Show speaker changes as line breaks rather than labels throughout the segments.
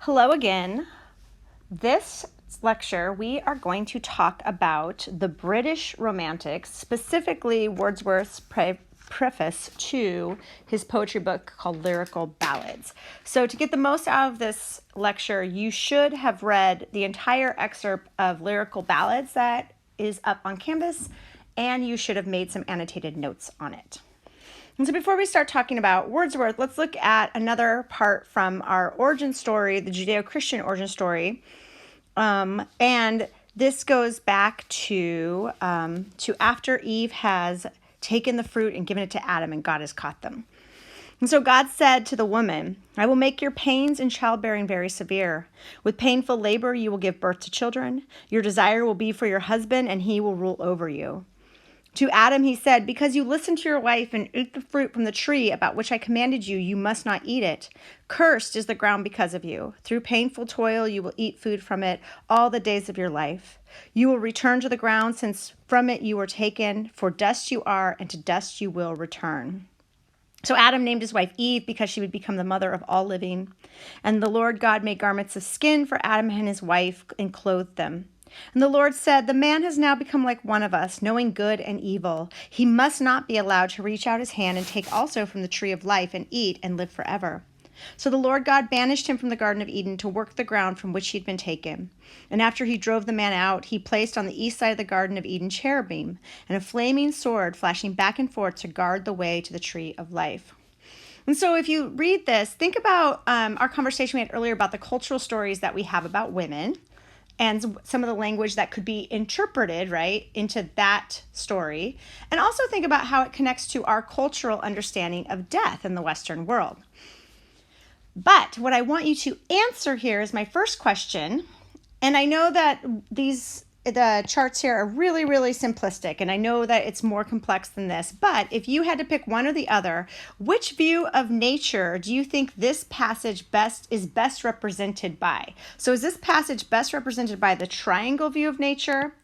Hello again. This lecture, we are going to talk about the British Romantics, specifically Wordsworth's preface to his poetry book called Lyrical Ballads. So to get the most out of this lecture, you should have read the entire excerpt of Lyrical Ballads that is up on Canvas, and you should have made some annotated notes on it. And so before we start talking about Wordsworth, let's look at another part from our origin story, the Judeo-Christian origin story. And this goes back to after Eve has taken the fruit and given it to Adam, and God has caught them. And so God said to the woman, "I will make your pains in childbearing very severe. With painful labor you will give birth to children. Your desire will be for your husband, and he will rule over you." To Adam he said, "Because you listened to your wife and ate the fruit from the tree about which I commanded you, you must not eat it. Cursed is the ground because of you. Through painful toil you will eat food from it all the days of your life. You will return to the ground, since from it you were taken, for dust you are, and to dust you will return." So Adam named his wife Eve because she would become the mother of all living. And the Lord God made garments of skin for Adam and his wife and clothed them. And the Lord said, "The man has now become like one of us, knowing good and evil. He must not be allowed to reach out his hand and take also from the tree of life and eat and live forever." So the Lord God banished him from the Garden of Eden to work the ground from which he had been taken. And after he drove the man out, he placed on the east side of the Garden of Eden cherubim and a flaming sword flashing back and forth to guard the way to the tree of life. And so if you read this, think about our conversation we had earlier about the cultural stories that we have about women and some of the language that could be interpreted, right, into that story. And also think about how it connects to our cultural understanding of death in the Western world. But what I want you to answer here is my first question. And I know that the charts here are really, really simplistic, and I know that it's more complex than this, but if you had to pick one or the other, which view of nature do you think this passage is best represented by? So is this passage best represented by the triangle view of nature,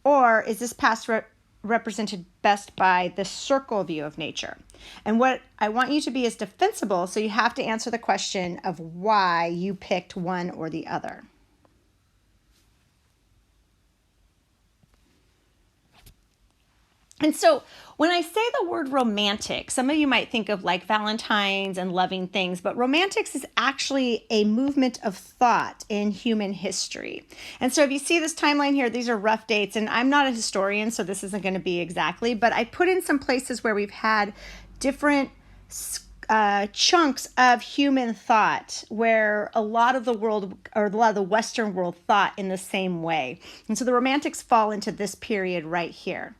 or is this passage represented best by the circle view of nature? And what I want you to be is defensible, so you have to answer the question of why you picked one or the other. And so when I say the word romantic, some of you might think of like Valentine's and loving things, but romantics is actually a movement of thought in human history. And so if you see this timeline here, these are rough dates, and I'm not a historian, so this isn't going to be exactly, but I put in some places where we've had different chunks of human thought where a lot of the world, or a lot of the Western world, thought in the same way. And so the romantics fall into this period right here.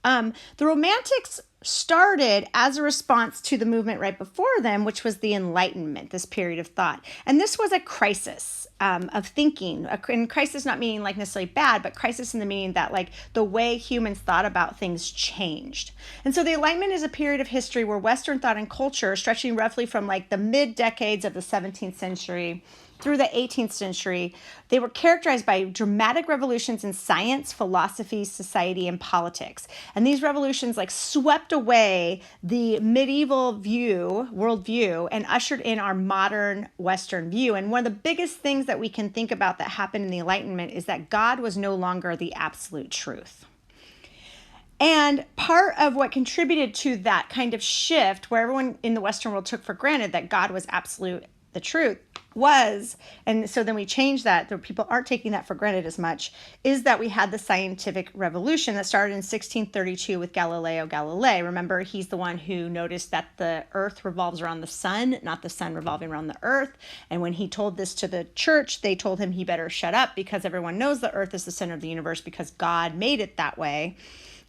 The Romantics started as a response to the movement right before them, which was the Enlightenment, this period of thought. And this was a crisis of thinking. And crisis not meaning like necessarily bad, but crisis in the meaning that like the way humans thought about things changed. And so the Enlightenment is a period of history where Western thought and culture, stretching roughly from like the mid-decades of the 17th century through the 18th century, they were characterized by dramatic revolutions in science, philosophy, society, and politics. And these revolutions like swept away the medieval worldview, and ushered in our modern Western view. And one of the biggest things that we can think about that happened in the Enlightenment is that God was no longer the absolute truth. And part of what contributed to that kind of shift, where everyone in the Western world took for granted that God was absolute, the truth was, and so then we changed that, though people aren't taking that for granted as much, is that we had the scientific revolution that started in 1632 with Galileo Galilei. Remember, he's the one who noticed that the earth revolves around the sun, not the sun revolving around the earth. And when he told this to the church, they told him he better shut up because everyone knows the earth is the center of the universe because God made it that way,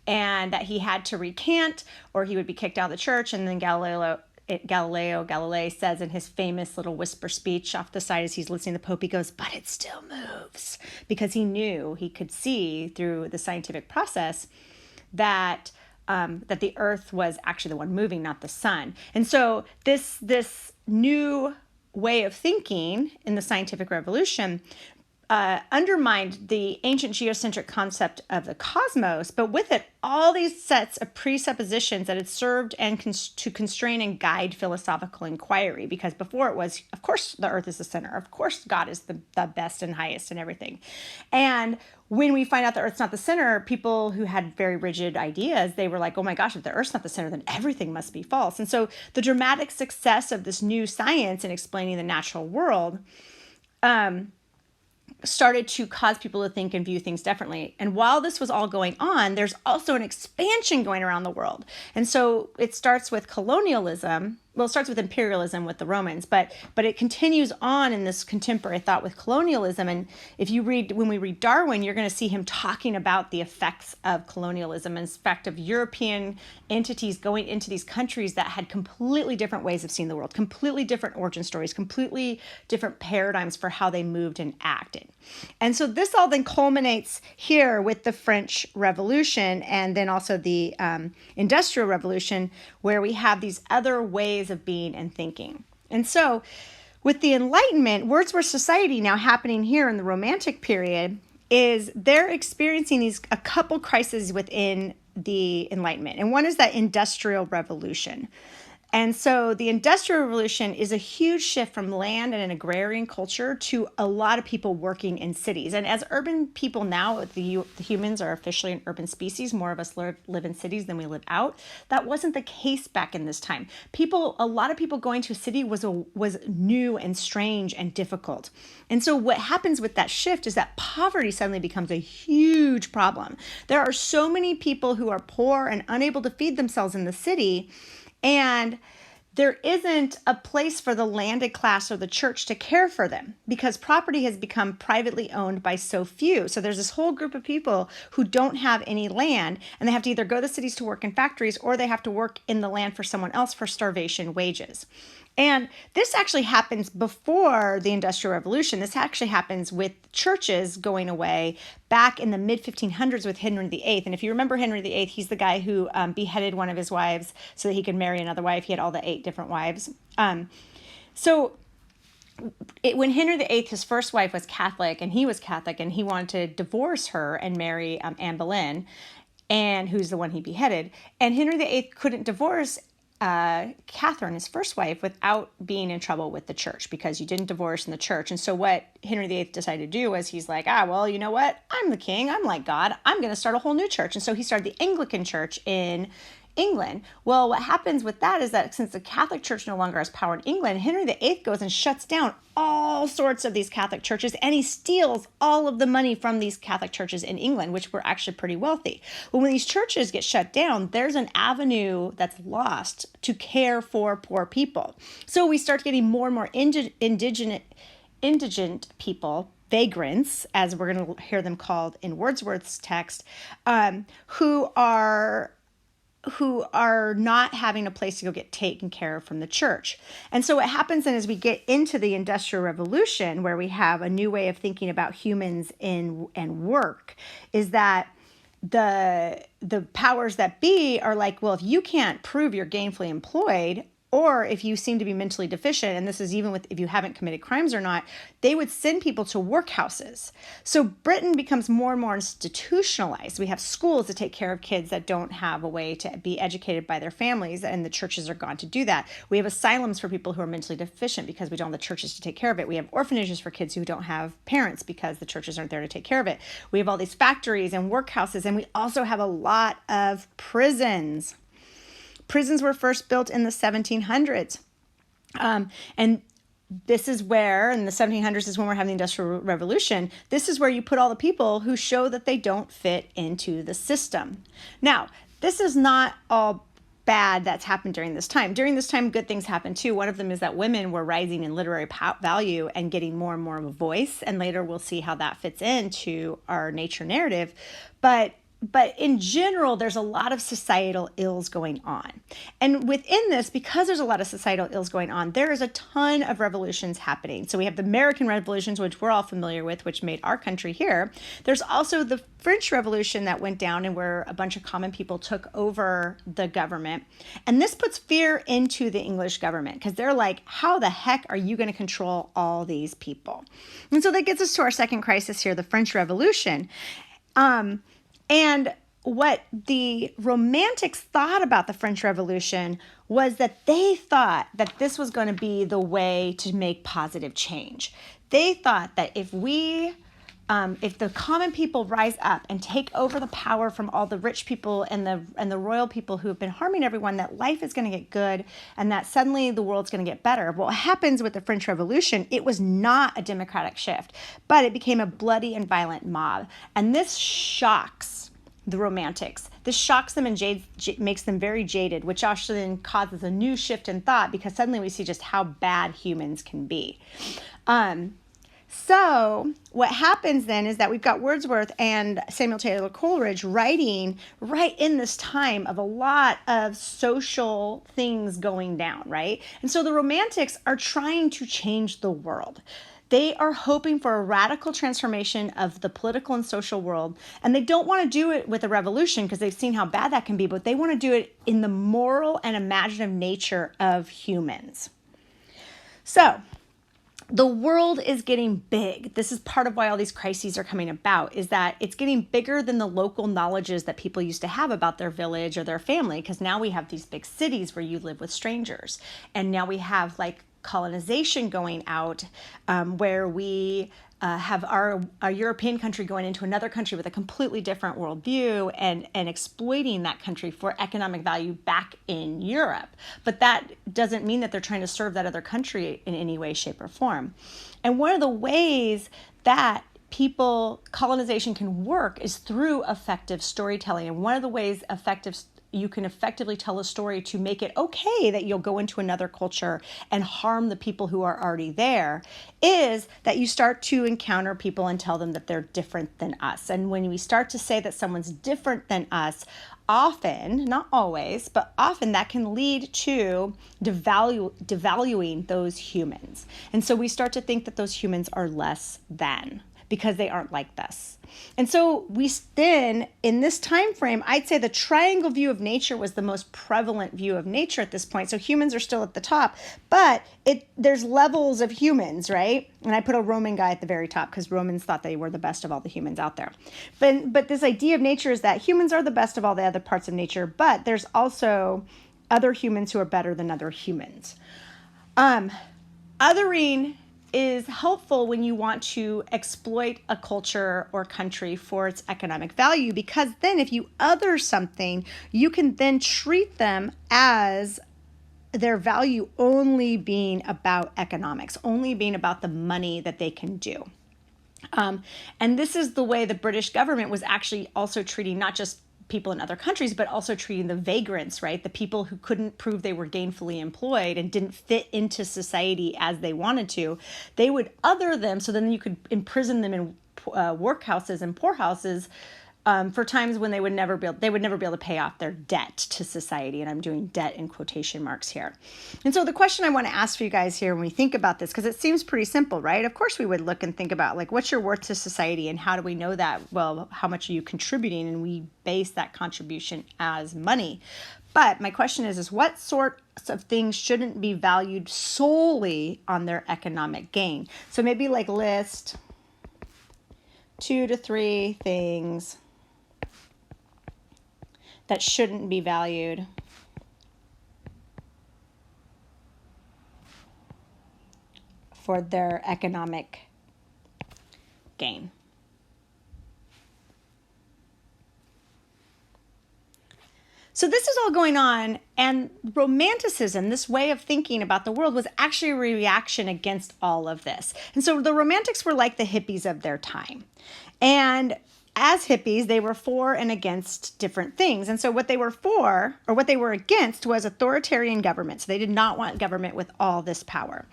and that he had to recant or he would be kicked out of the church. And then Galileo Galilei says in his famous little whisper speech off the side as he's listening to the Pope, he goes, "But it still moves," because he knew, he could see through the scientific process that that the earth was actually the one moving, not the sun. And so this new way of thinking in the scientific revolution undermined the ancient geocentric concept of the cosmos, but with it, all these sets of presuppositions that had served and to constrain and guide philosophical inquiry. Because before it was, of course, the earth is the center. Of course, God is the best and highest and everything. And when we find out the earth's not the center, people who had very rigid ideas, they were like, oh my gosh, if the earth's not the center, then everything must be false. And so the dramatic success of this new science in explaining the natural world started to cause people to think and view things differently. And while this was all going on, there's also an expansion going around the world. And so it starts with colonialism. Well, it starts with imperialism with the Romans, but it continues on in this contemporary thought with colonialism. And if you read, when we read Darwin, you're going to see him talking about the effects of colonialism and the effect of European entities going into these countries that had completely different ways of seeing the world, completely different origin stories, completely different paradigms for how they moved and acted. And so this all then culminates here with the French Revolution and then also the Industrial Revolution, where we have these other ways of being and thinking. And so with the Enlightenment, Wordsworth society now happening here in the Romantic period is they're experiencing a couple crises within the Enlightenment. And one is that Industrial Revolution. And so the Industrial Revolution is a huge shift from land and an agrarian culture to a lot of people working in cities. And as urban people now, the humans are officially an urban species. More of us live in cities than we live out. That wasn't the case back in this time. A lot of people going to a city was new and strange and difficult. And so what happens with that shift is that poverty suddenly becomes a huge problem. There are so many people who are poor and unable to feed themselves in the city, and there isn't a place for the landed class or the church to care for them because property has become privately owned by so few. So there's this whole group of people who don't have any land, and they have to either go to the cities to work in factories or they have to work in the land for someone else for starvation wages. And this actually happens before the Industrial Revolution. This actually happens with churches going away back in the mid-1500s with Henry VIII. And if you remember Henry VIII, he's the guy who beheaded one of his wives so that he could marry another wife. He had all the 8 different wives. When Henry VIII, his first wife was Catholic, and he was Catholic, and he wanted to divorce her and marry Anne Boleyn, and who's the one he beheaded. And Henry VIII couldn't divorce Catherine, his first wife, without being in trouble with the church, because you didn't divorce in the church. And so what Henry VIII decided to do was he's like, well, you know what? I'm the king. I'm like God. I'm going to start a whole new church. And so he started the Anglican Church in England. Well, what happens with that is that since the Catholic Church no longer has power in England, Henry VIII goes and shuts down all sorts of these Catholic churches, and he steals all of the money from these Catholic churches in England, which were actually pretty wealthy. But when these churches get shut down, there's an avenue that's lost to care for poor people. So we start getting more and more indigent people, vagrants, as we're going to hear them called in Wordsworth's text, who are not having a place to go get taken care of from the church. And so what happens then as we get into the Industrial Revolution, where we have a new way of thinking about humans and work, is that the powers that be are like, well, if you can't prove you're gainfully employed, or if you seem to be mentally deficient, and this is even with if you haven't committed crimes or not, they would send people to workhouses. So Britain becomes more and more institutionalized. We have schools to take care of kids that don't have a way to be educated by their families, and the churches are gone to do that. We have asylums for people who are mentally deficient because we don't have the churches to take care of it. We have orphanages for kids who don't have parents because the churches aren't there to take care of it. We have all these factories and workhouses, and we also have a lot of prisons. Prisons were first built in the 1700s. And this is where, in the 1700s is when we're having the Industrial Revolution, this is where you put all the people who show that they don't fit into the system. Now, this is not all bad that's happened during this time. During this time, good things happened too. One of them is that women were rising in literary value and getting more and more of a voice. And later we'll see how that fits into our nature narrative. But but in general, there's a lot of societal ills going on. And within this, because there's a lot of societal ills going on, there is a ton of revolutions happening. So we have the American revolutions, which we're all familiar with, which made our country here. There's also the French Revolution that went down and where a bunch of common people took over the government. And this puts fear into the English government because they're like, how the heck are you going to control all these people? And so that gets us to our second crisis here, the French Revolution. And what the Romantics thought about the French Revolution was that they thought that this was going to be the way to make positive change. They thought that if the common people rise up and take over the power from all the rich people and the royal people who have been harming everyone, that life is going to get good and that suddenly the world's going to get better. What happens with the French Revolution, it was not a democratic shift, but it became a bloody and violent mob. And this shocks the Romantics. This shocks them and makes them very jaded, which actually then causes a new shift in thought because suddenly we see just how bad humans can be. So what happens then is that we've got Wordsworth and Samuel Taylor Coleridge writing right in this time of a lot of social things going down, right? And so the Romantics are trying to change the world. They are hoping for a radical transformation of the political and social world. And they don't want to do it with a revolution because they've seen how bad that can be, but they want to do it in the moral and imaginative nature of humans. So the world is getting big. This is part of why all these crises are coming about, is that it's getting bigger than the local knowledges that people used to have about their village or their family, because now we have these big cities where you live with strangers. And now we have like colonization going out, where we have our European country going into another country with a completely different worldview and exploiting that country for economic value back in Europe. But that doesn't mean that they're trying to serve that other country in any way, shape, or form. And one of the ways that colonization can work is through effective storytelling. And one of the ways you can effectively tell a story to make it okay that you'll go into another culture and harm the people who are already there is that you start to encounter people and tell them that they're different than us. And when we start to say that someone's different than us, often, not always, but often that can lead to devaluing those humans. And so we start to think that those humans are less than, because they aren't like us. And so we then, in this time frame, I'd say the triangle view of nature was the most prevalent view of nature at this point. So humans are still at the top, but there's levels of humans, right? And I put a Roman guy at the very top because Romans thought they were the best of all the humans out there. But this idea of nature is that humans are the best of all the other parts of nature, but there's also other humans who are better than other humans. Othering is helpful when you want to exploit a culture or country for its economic value, because then if you other something, you can then treat them as their value only being about economics, only being about the money that they can do. And this is the way the British government was actually also treating not just people in other countries, but also treating the vagrants, right? The people who couldn't prove they were gainfully employed and didn't fit into society as they wanted to. They would other them, so then you could imprison them in workhouses and poorhouses for times when they would never be able to pay off their debt to society. And I'm doing debt in quotation marks here. And so the question I want to ask for you guys here when we think about this, because it seems pretty simple, right? Of course we would look and think about like, what's your worth to society and how do we know that? Well, how much are you contributing? And we base that contribution as money. But my question is what sorts of things shouldn't be valued solely on their economic gain? So maybe like list 2 to 3 things that shouldn't be valued for their economic gain. So this is all going on, and Romanticism, this way of thinking about the world, was actually a reaction against all of this. And so the Romantics were like the hippies of their time. And as hippies, they were for and against different things. And so what they were for, or what they were against, was authoritarian government. So they did not want government with all this power.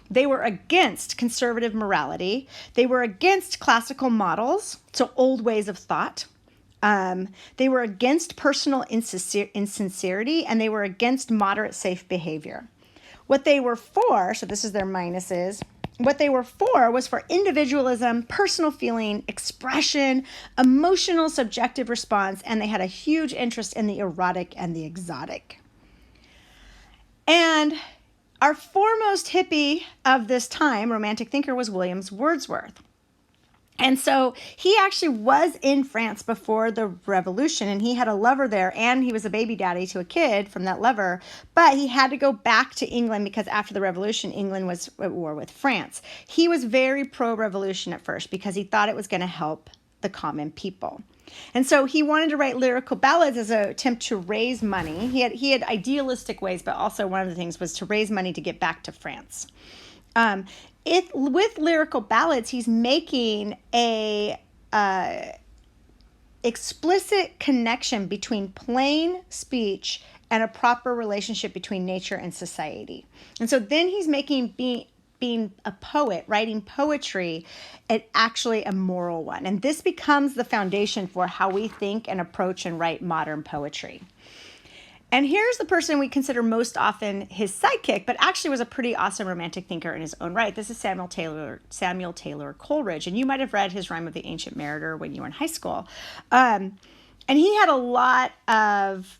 They were against conservative morality. They were against classical models, so old ways of thought. They were against personal insincerity, and they were against moderate safe behavior. What they were for, so this is their minuses, what they were for was for individualism, personal feeling, expression, emotional subjective response, and they had a huge interest in the erotic and the exotic. And our foremost hippie of this time, romantic thinker, was William Wordsworth. And so he actually was in France before the revolution, and he had a lover there, and he was a baby daddy to a kid from that lover, but he had to go back to England because after the revolution, England was at war with France. He was very pro-revolution at first because he thought it was going to help the common people. And so he wanted to write lyrical ballads as an attempt to raise money. He had idealistic ways, but also one of the things was to raise money to get back to France. With lyrical ballads, he's making a explicit connection between plain speech and a proper relationship between nature and society. And so then he's making being a poet, writing poetry, actually a moral one. And this becomes the foundation for how we think and approach and write modern poetry. And here's the person we consider most often his sidekick, but actually was a pretty awesome romantic thinker in his own right. This is Samuel Taylor Coleridge, and you might have read his Rime of the Ancient Mariner when you were in high school. And he had a lot of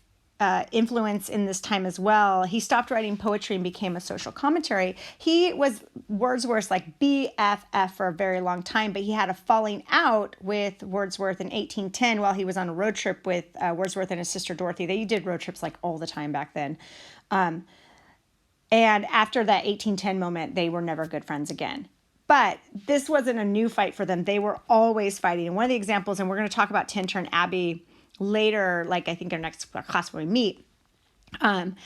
influence in this time as well. He stopped writing poetry and became a social commentary. He was Wordsworth's like BFF for a very long time, but he had a falling out with Wordsworth in 1810 while he was on a road trip with Wordsworth and his sister Dorothy. They did road trips like all the time back then. And after that 1810 moment, they were never good friends again. But this wasn't a new fight for them. They were always fighting. And one of the examples, and we're going to talk about Tintern Abbey later, like I think our next class when we meet. In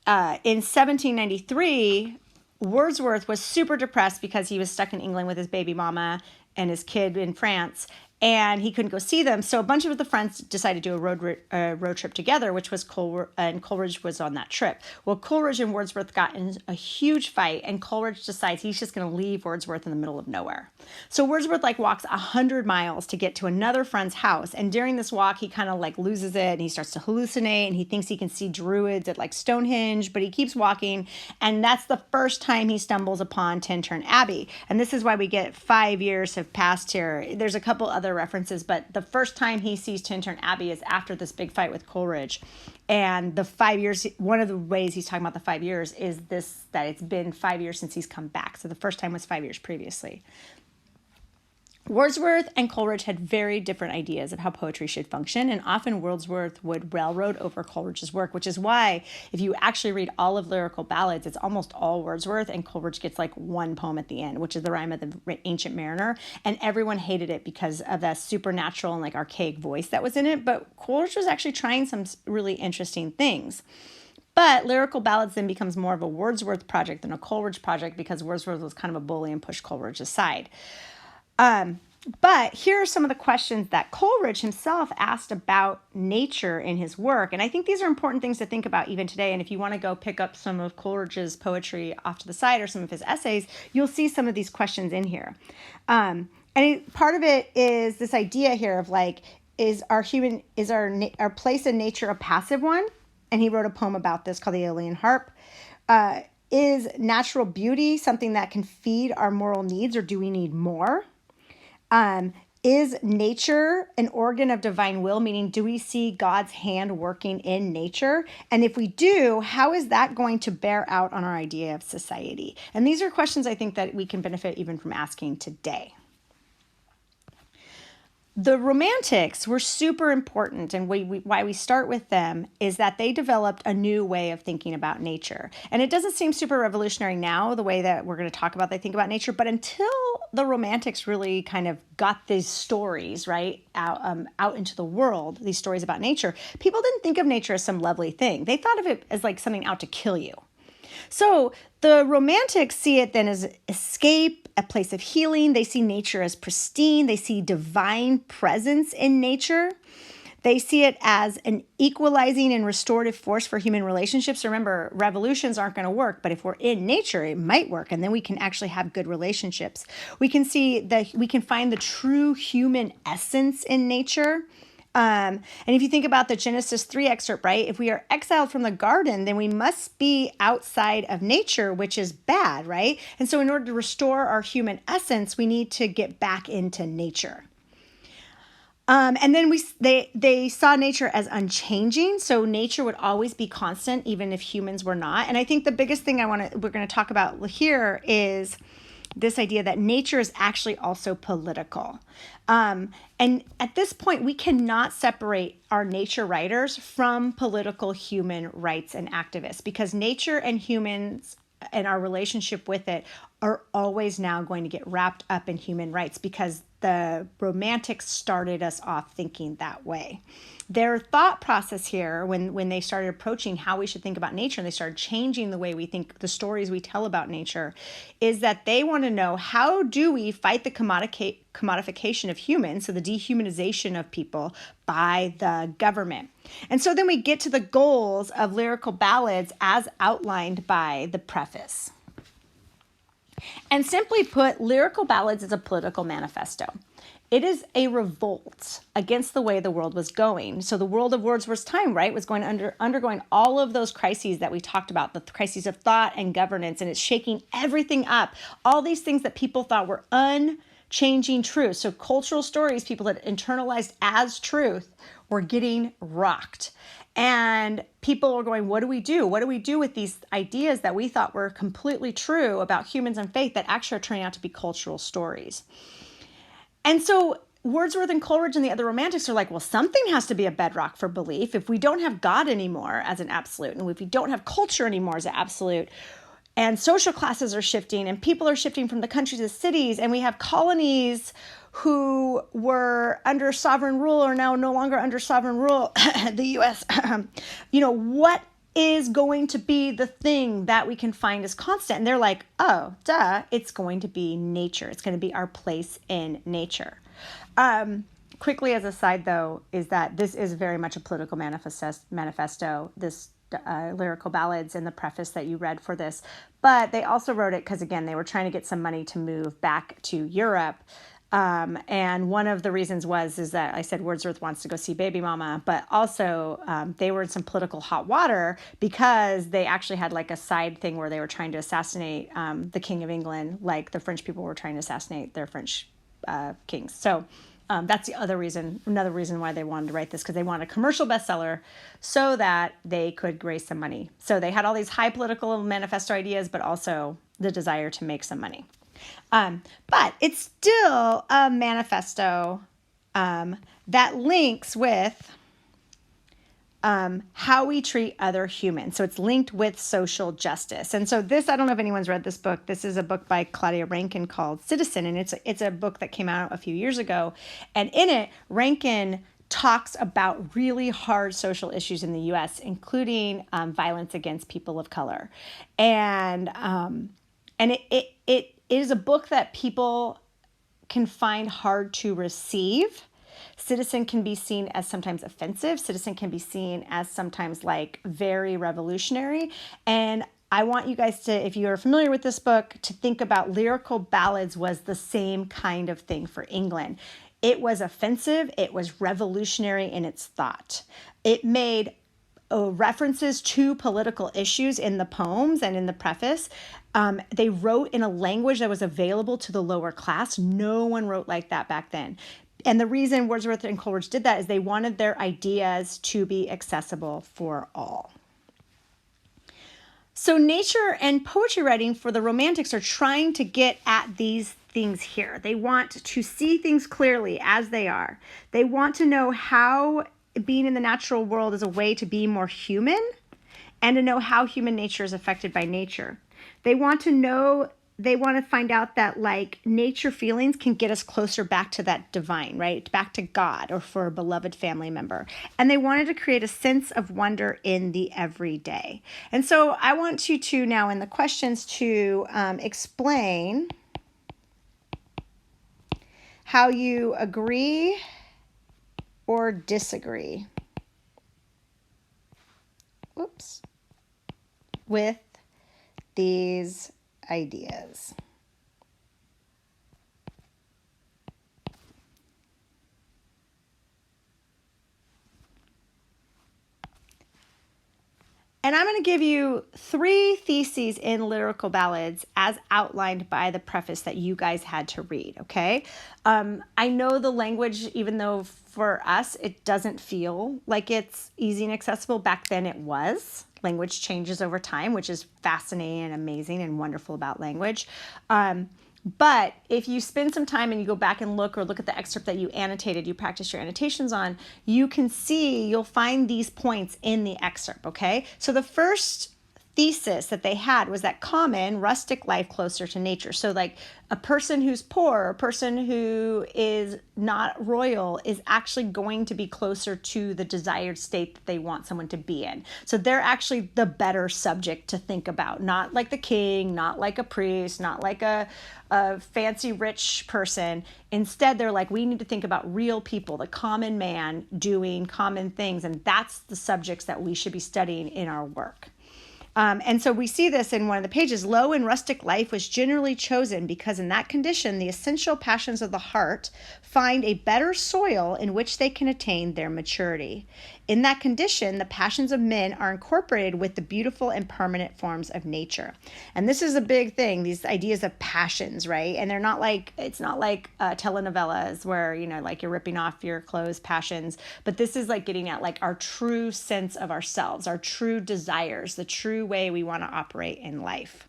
1793, Wordsworth was super depressed because he was stuck in England with his baby mama and his kid in France, and he couldn't go see them. So a bunch of the friends decided to do a road trip together, which was Coleridge was on that trip. Well, Coleridge and Wordsworth got in a huge fight, and Coleridge decides he's just going to leave Wordsworth in the middle of nowhere. So Wordsworth walks 100 miles to get to another friend's house, and during this walk, he kind of loses it, and he starts to hallucinate, and he thinks he can see druids at Stonehenge, but he keeps walking, and that's the first time he stumbles upon Tintern Abbey. And this is why we get 5 years have passed here. There's a couple other references, but the first time he sees Tintern Abbey is after this big fight with Coleridge. And the 5 years, one of the ways he's talking about the 5 years is this, that it's been 5 years since he's come back. So the first time was 5 years previously. Wordsworth and Coleridge had very different ideas of how poetry should function, and often Wordsworth would railroad over Coleridge's work, which is why if you actually read all of lyrical ballads, it's almost all Wordsworth, and Coleridge gets one poem at the end, which is the Rime of the Ancient Mariner, and everyone hated it because of that supernatural and archaic voice that was in it, but Coleridge was actually trying some really interesting things. But lyrical ballads then becomes more of a Wordsworth project than a Coleridge project because Wordsworth was kind of a bully and pushed Coleridge aside. But here are some of the questions that Coleridge himself asked about nature in his work. And I think these are important things to think about even today. And if you want to go pick up some of Coleridge's poetry off to the side or some of his essays, you'll see some of these questions in here. And part of it is this idea here of is our place in nature a passive one? And he wrote a poem about this called The Aeolian Harp. Is natural beauty something that can feed our moral needs, or do we need more? Is nature an organ of divine will, meaning do we see God's hand working in nature? And if we do, how is that going to bear out on our idea of society? And these are questions I think that we can benefit even from asking today. The Romantics were super important, and why we start with them is that they developed a new way of thinking about nature. And it doesn't seem super revolutionary now, the way that we're going to talk about they think about nature, but until the Romantics really kind of got these stories, right, out into the world, these stories about nature, people didn't think of nature as some lovely thing. They thought of it as something out to kill you. So the Romantics see it then as escape, a place of healing. They see nature as pristine. They see divine presence in nature. They see it as an equalizing and restorative force for human relationships. Remember, revolutions aren't going to work, but if we're in nature, it might work, and then we can actually have good relationships. We can see that we can find the true human essence in nature. And if you think about the Genesis 3 excerpt, right? If we are exiled from the garden, then we must be outside of nature, which is bad, right? And so in order to restore our human essence, we need to get back into nature. And then they saw nature as unchanging, so nature would always be constant, even if humans were not. And I think the biggest thing we're going to talk about here is this idea that nature is actually also political. And at this point, we cannot separate our nature writers from political human rights and activists, because nature and humans and our relationship with it are always now going to get wrapped up in human rights, because the Romantics started us off thinking that way. Their thought process here, when they started approaching how we should think about nature, and they started changing the way we think, the stories we tell about nature, is that they want to know, how do we fight the commodification of humans, so the dehumanization of people, by the government? And so then we get to the goals of lyrical ballads as outlined by the preface. And simply put, lyrical ballads is a political manifesto. It is a revolt against the way the world was going. So the world of Wordsworth's time, right, was undergoing all of those crises that we talked about, the crises of thought and governance, and it's shaking everything up. All these things that people thought were unchanging truth. So cultural stories people had internalized as truth were getting rocked. And people are going, what do we do? What do we do with these ideas that we thought were completely true about humans and faith that actually are turning out to be cultural stories? And so Wordsworth and Coleridge and the other Romantics are like, well, something has to be a bedrock for belief. If we don't have God anymore as an absolute, and if we don't have culture anymore as an absolute, and social classes are shifting, and people are shifting from the country to the cities, and we have colonies who were under sovereign rule are now no longer under sovereign rule, the U.S., what is going to be the thing that we can find as constant? And they're like, oh, duh, it's going to be nature. It's going to be our place in nature. Quickly as a side, though, is that this is very much a political manifesto, this lyrical ballads in the preface that you read for this. But they also wrote it because, again, they were trying to get some money to move back to Europe. And one of the reasons is that I said Wordsworth wants to go see Baby Mama, but also they were in some political hot water because they actually had like a side thing where they were trying to assassinate the King of England, like the French people were trying to assassinate their French kings. So that's another reason why they wanted to write this, because they wanted a commercial bestseller so that they could raise some money. So they had all these high political manifesto ideas, but also the desire to make some money. But it's still a manifesto that links with how we treat other humans. So it's linked with social justice. And so this, I don't know if anyone's read this book. This is a book by Claudia Rankine called Citizen, and it's a book that came out a few years ago. And in it, Rankine talks about really hard social issues in the U.S., including violence against people of color. And it is a book that people can find hard to receive. Citizen can be seen as sometimes offensive. Citizen can be seen as sometimes like very revolutionary. And I want you guys to, if you are familiar with this book, to think about lyrical ballads was the same kind of thing for England. It was offensive. It was revolutionary in its thought. It made references to political issues in the poems and in the preface. They wrote in a language that was available to the lower class. No one wrote like that back then. And the reason Wordsworth and Coleridge did that is they wanted their ideas to be accessible for all. So nature and poetry writing for the Romantics are trying to get at these things here. They want to see things clearly as they are. They want to know how being in the natural world is a way to be more human, and to know how human nature is affected by nature. They want to find out that like nature feelings can get us closer back to that divine, right? Back to God, or for a beloved family member. And they wanted to create a sense of wonder in the everyday. And so I want you to now in the questions to explain how you agree or disagree with these ideas. And I'm going to give you 3 theses in Lyrical Ballads as outlined by the preface that you guys had to read, okay? I know the language, even though for us it doesn't feel like it's easy and accessible, back then it was. Language changes over time, which is fascinating and amazing and wonderful about language. But if you spend some time and you go back and look at the excerpt that you annotated, you practice your annotations on, you can see, you'll find these points in the excerpt, okay? So the first thesis that they had was that common, rustic life closer to nature. So like a person who's poor, a person who is not royal is actually going to be closer to the desired state that they want someone to be in. So they're actually the better subject to think about, not like the king, not like a priest, not like a fancy rich person. Instead, they're like, we need to think about real people, the common man doing common things. And that's the subjects that we should be studying in our work. And so we see this in one of the pages. Low and rustic life was generally chosen because in that condition, the essential passions of the heart find a better soil in which they can attain their maturity. In that condition, the passions of men are incorporated with the beautiful and permanent forms of nature. And this is a big thing, these ideas of passions, right? And they're not like, it's not like telenovelas where, you know, like you're ripping off your clothes passions, but this is like getting at like our true sense of ourselves, our true desires, the true way we want to operate in life.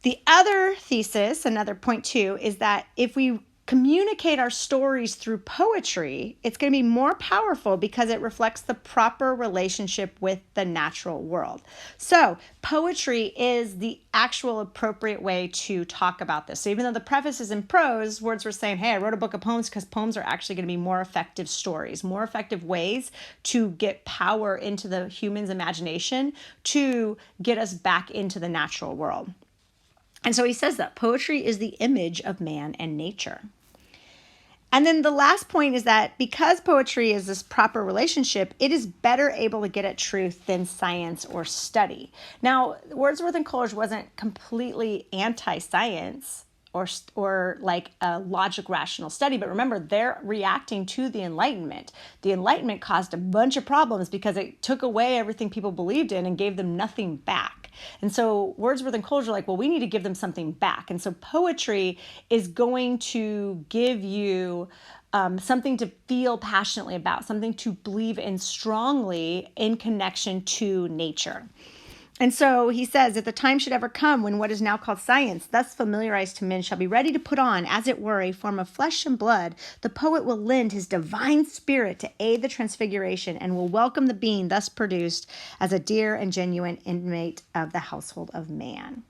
The other thesis, another point too, is that if we communicate our stories through poetry, it's going to be more powerful because it reflects the proper relationship with the natural world. So poetry is the actual appropriate way to talk about this. So even though the preface is in prose, Wordsworth's saying, hey, I wrote a book of poems because poems are actually going to be more effective stories, more effective ways to get power into the human's imagination to get us back into the natural world. And so he says that poetry is the image of man and nature. And then the last point is that because poetry is this proper relationship, it is better able to get at truth than science or study. Now, Wordsworth and Coleridge wasn't completely anti-science or like a logic rational study, but remember, they're reacting to the Enlightenment. The Enlightenment caused a bunch of problems because it took away everything people believed in and gave them nothing back. And so Wordsworth and Coleridge are like, well, we need to give them something back. And so poetry is going to give you something to feel passionately about, something to believe in strongly in connection to nature. And so he says, if the time should ever come when what is now called science, thus familiarized to men, shall be ready to put on, as it were, a form of flesh and blood, the poet will lend his divine spirit to aid the transfiguration and will welcome the being thus produced as a dear and genuine inmate of the household of man.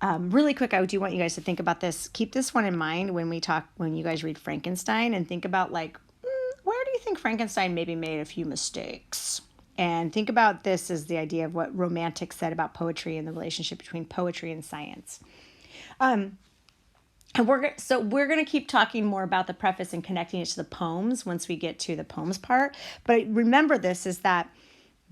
Really quick, I do want you guys to think about this. Keep this one in mind when you guys read Frankenstein, and think about like, where do you think Frankenstein maybe made a few mistakes? And think about this as the idea of what Romantics said about poetry and the relationship between poetry and science. And we're going to keep talking more about the preface and connecting it to the poems once we get to the poems part. But remember this is that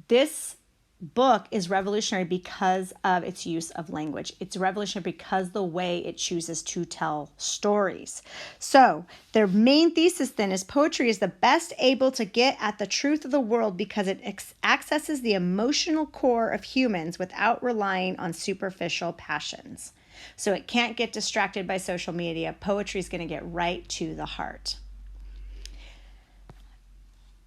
this book is revolutionary because of its use of language. It's revolutionary because the way it chooses to tell stories. So their main thesis then is poetry is the best able to get at the truth of the world because it accesses the emotional core of humans without relying on superficial passions. So it can't get distracted by social media. Poetry is going to get right to the heart.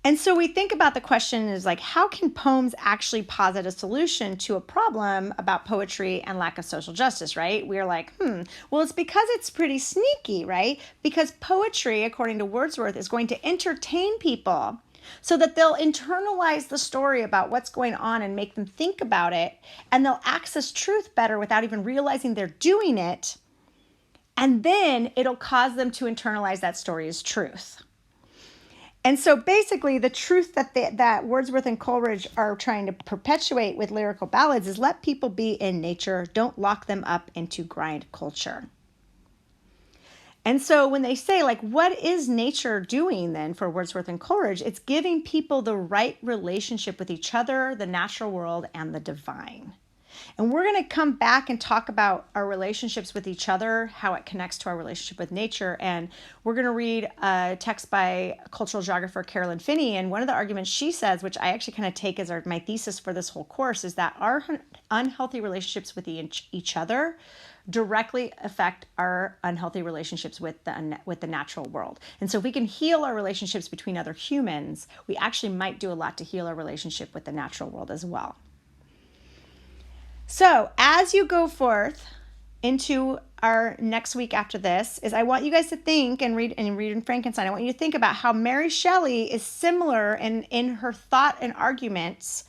And so we think about the question is like, how can poems actually posit a solution to a problem about poetry and lack of social justice, right? We're like, well, it's because it's pretty sneaky, right? Because poetry, according to Wordsworth, is going to entertain people so that they'll internalize the story about what's going on and make them think about it, and they'll access truth better without even realizing they're doing it. And then it'll cause them to internalize that story as truth. And so basically the truth that Wordsworth and Coleridge are trying to perpetuate with Lyrical Ballads is let people be in nature, don't lock them up into grind culture. And so when they say, like, what is nature doing then for Wordsworth and Coleridge? It's giving people the right relationship with each other, the natural world, and the divine. And we're going to come back and talk about our relationships with each other, how it connects to our relationship with nature. And we're going to read a text by cultural geographer Carolyn Finney. And one of the arguments she says, which I actually kind of take as my thesis for this whole course, is that our unhealthy relationships with each other directly affect our unhealthy relationships with the natural world. And so if we can heal our relationships between other humans, we actually might do a lot to heal our relationship with the natural world as well. So as you go forth into our next week after this, is I want you guys to think and read in Frankenstein. I want you to think about how Mary Shelley is similar in her thought and arguments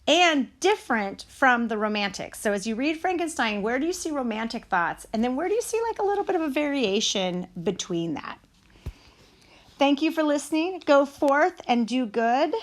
and different from the Romantics. So as you read Frankenstein, where do you see romantic thoughts? And then where do you see like a little bit of a variation between that? Thank you for listening. Go forth and do good.